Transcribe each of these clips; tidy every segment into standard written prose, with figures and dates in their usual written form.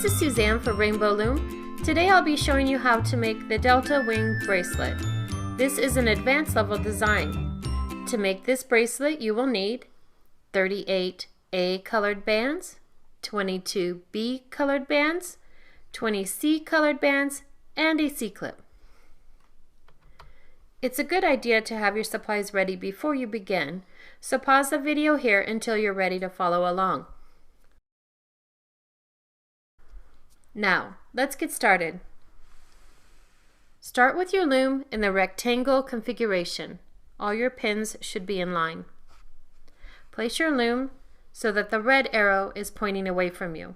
This is Suzanne for Rainbow Loom. Today I'll be showing you how to make the Delta Wing bracelet. This is an advanced level design. To make this bracelet you will need 38 A colored bands, 22 B colored bands, 20 C colored bands, and a C-clip. It's a good idea to have your supplies ready before you begin, so pause the video here until you're ready to follow along. Now, let's get started. Start with your loom in the rectangle configuration. All your pins should be in line. Place your loom so that the red arrow is pointing away from you.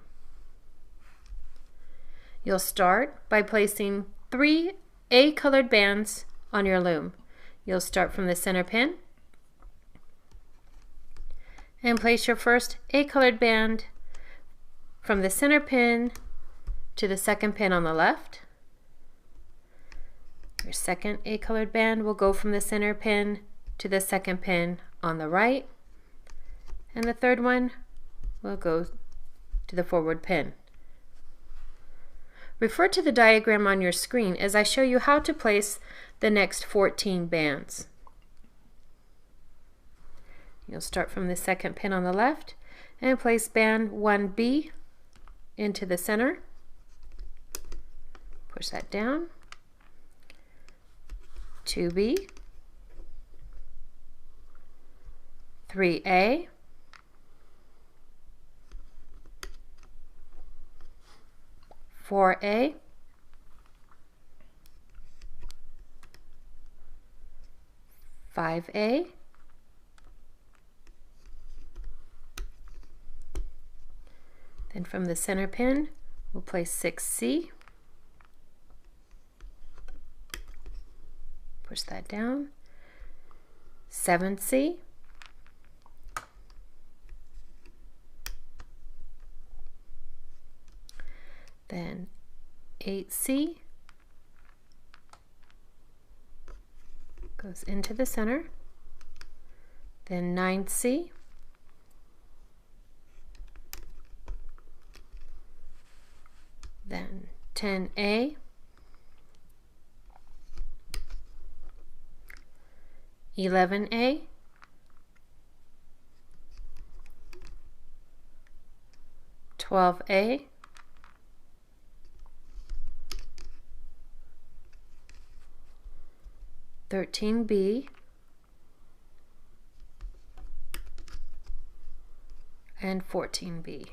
You'll start by placing 3 A colored bands on your loom. You'll start from the center pin and place your first A colored band from the center pin to the second pin on the left. Your second A colored band will go from the center pin to the second pin on the right, and the third one will go to the forward pin. Refer to the diagram on your screen as I show you how to place the next 14 bands. You'll start from the second pin on the left and place band 1B into the center. Push that down. 2B, 3A, 4A, 5A, 'Then from the center pin we'll place 6C. Push that down. 7C. Then 8C goes into the center. Then 9C. Then 10A. 11A, 12A, 13B, and 14B.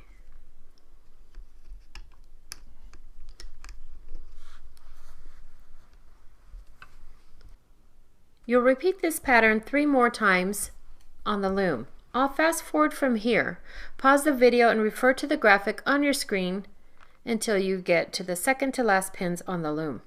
You'll repeat this pattern 3 more times on the loom. I'll fast forward from here. Pause the video and refer to the graphic on your screen until you get to the second to last pins on the loom.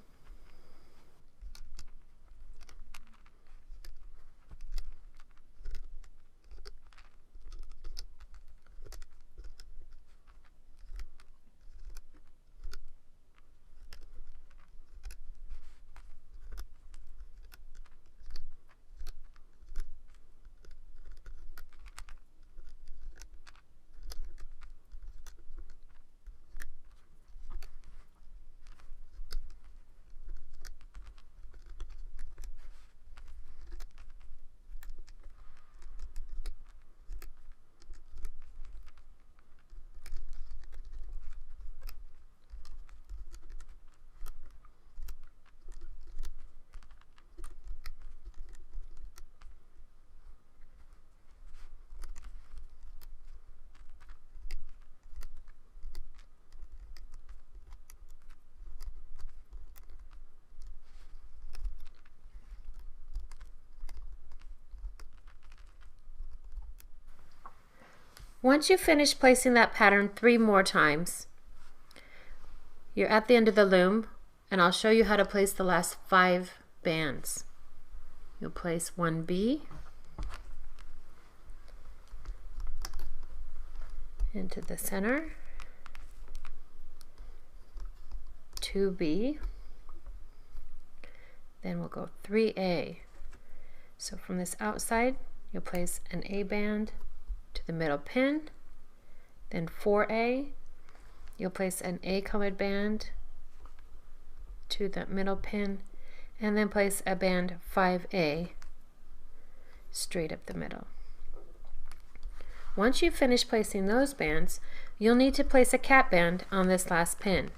Once you've finished placing that pattern 3 more times, you're at the end of the loom, and I'll show you how to place the last 5 bands. You'll place 1B into the center, 2B, then we'll go 3A. So from this outside, you'll place an A band to the middle pin, then 4A, you'll place an A colored band to the middle pin and then place a band 5A straight up the middle. Once you've finished placing those bands, you'll need to place a cap band on this last pin.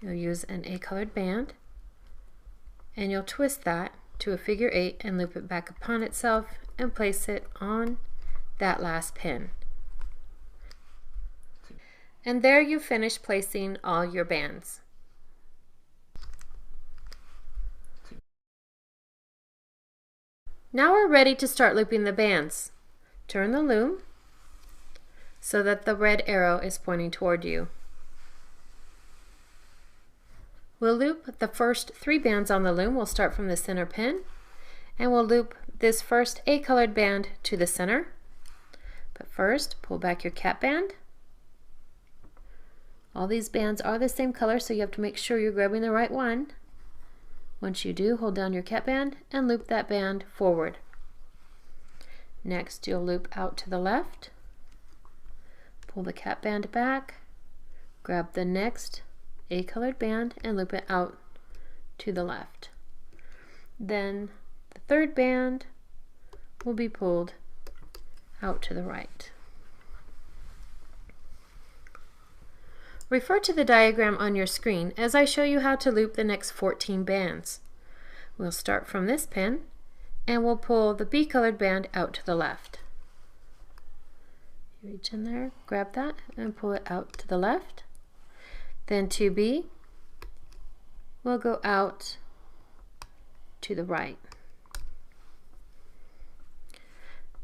You'll use an A colored band and you'll twist that to a figure 8 and loop it back upon itself and place it on that last pin. And there you finish placing all your bands. Now we're ready to start looping the bands. Turn the loom so that the red arrow is pointing toward you. We'll loop the first 3 bands on the loom. We'll start from the center pin and we'll loop this first A colored band to the center. But first, pull back your cap band. All these bands are the same color, so you have to make sure you're grabbing the right one. Once you do, hold down your cap band and loop that band forward. Next, you'll loop out to the left, pull the cap band back, grab the next A colored band and loop it out to the left. Then the third band will be pulled out to the right. Refer to the diagram on your screen as I show you how to loop the next 14 bands. We'll start from this pin and we'll pull the B colored band out to the left. You reach in there, grab that and pull it out to the left. Then 2B will go out to the right.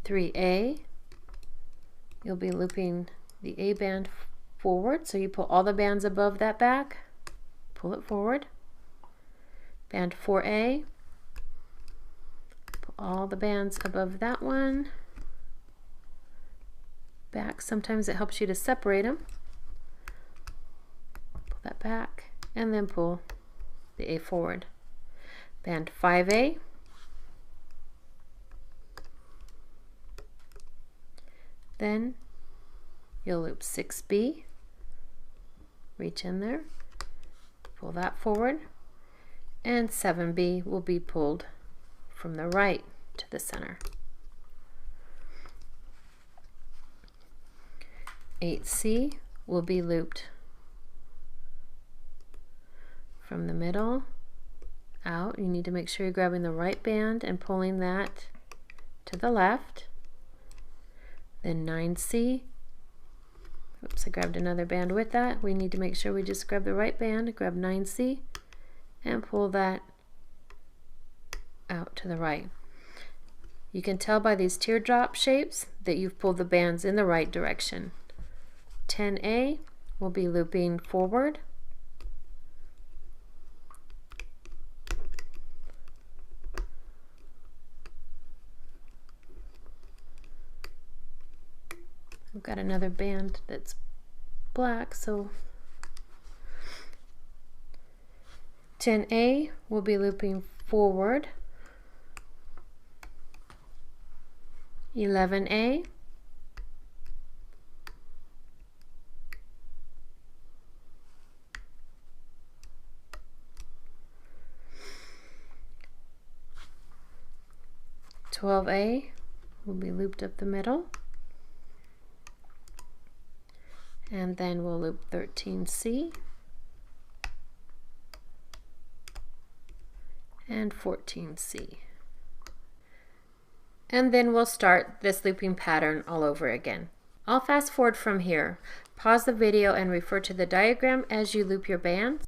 3A, you'll be looping the A band forward, so you pull all the bands above that back, pull it forward. Band 4A, pull all the bands above that one back. Sometimes it helps you to separate them. Pull that back and then pull the A forward. Band 5A, then you'll loop 6B, reach in there, pull that forward, and 7B will be pulled from the right to the center. 8C will be looped from the middle out. You need to make sure you're grabbing the right band and pulling that to the left. Then 9C, oops, I grabbed another band with that. We need to make sure we just grab the right band, grab 9C, and pull that out to the right. You can tell by these teardrop shapes that you've pulled the bands in the right direction. 10A will be looping forward. I've got another band that's black, so 10A will be looping forward. 11A, $12A will be looped up the middle. And then we'll loop 13C and 14C. And then we'll start this looping pattern all over again. I'll fast forward from here. Pause the video and refer to the diagram as you loop your bands.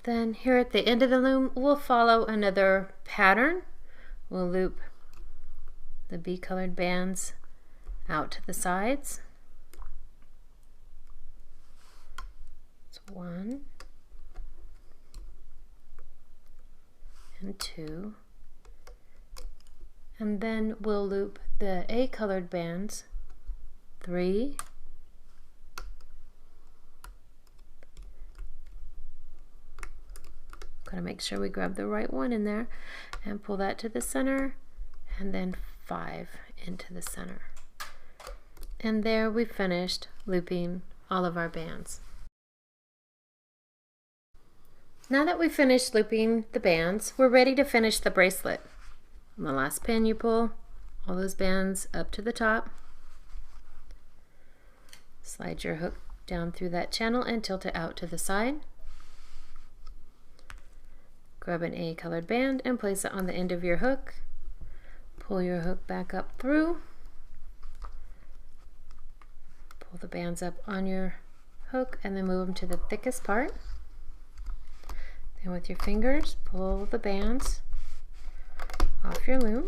Then here at the end of the loom, we'll follow another pattern. We'll loop the bee-colored bands out to the sides. So 1 and 2. And then we'll loop the A-colored bands 3, gotta make sure we grab the right one in there and pull that to the center, and then 5 into the center. And there we finished looping all of our bands. Now that we've finished looping the bands, we're ready to finish the bracelet. On the last pin, you pull all those bands up to the top, slide your hook down through that channel and tilt it out to the side. Grab an A colored band and place it on the end of your hook. Pull your hook back up through. Pull the bands up on your hook and then move them to the thickest part. Then with your fingers, pull the bands off your loom.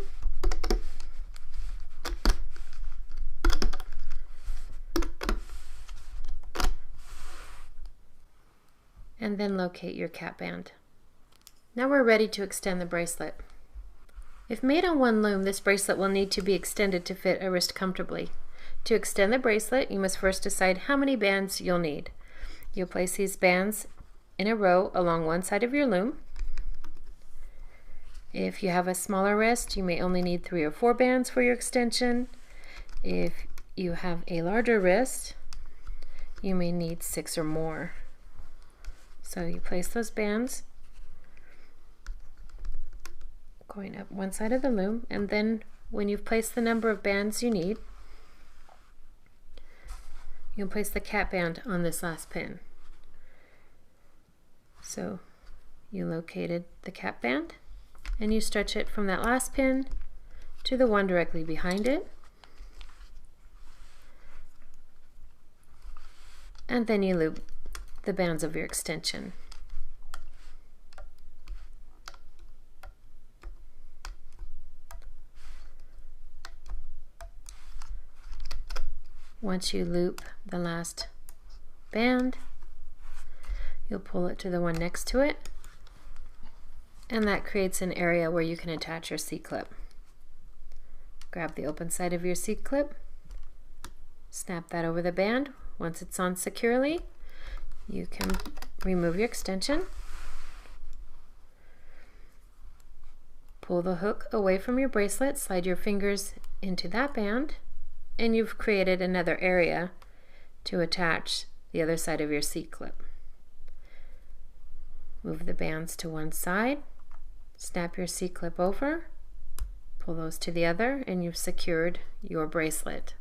And then locate your cap band. Now we're ready to extend the bracelet. If made on one loom, this bracelet will need to be extended to fit a wrist comfortably. To extend the bracelet, you must first decide how many bands you'll need. You'll place these bands in a row along one side of your loom. If you have a smaller wrist, you may only need 3 or 4 bands for your extension. If you have a larger wrist, you may need 6 or more. So you place those bands going up one side of the loom, and then when you've placed the number of bands you need, you'll place the cap band on this last pin. So you located the cap band and you stretch it from that last pin to the one directly behind it, and then you loop the bands of your extension. Once you loop the last band, you'll pull it to the one next to it, and that creates an area where you can attach your C-clip. Grab the open side of your C-clip, snap that over the band. Once it's on securely, you can remove your extension, pull the hook away from your bracelet, slide your fingers into that band, and you've created another area to attach the other side of your C-clip. Move the bands to one side, snap your C-clip over, pull those to the other, and you've secured your bracelet.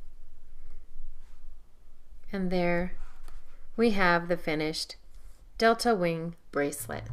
And there we have the finished Delta Wing bracelet.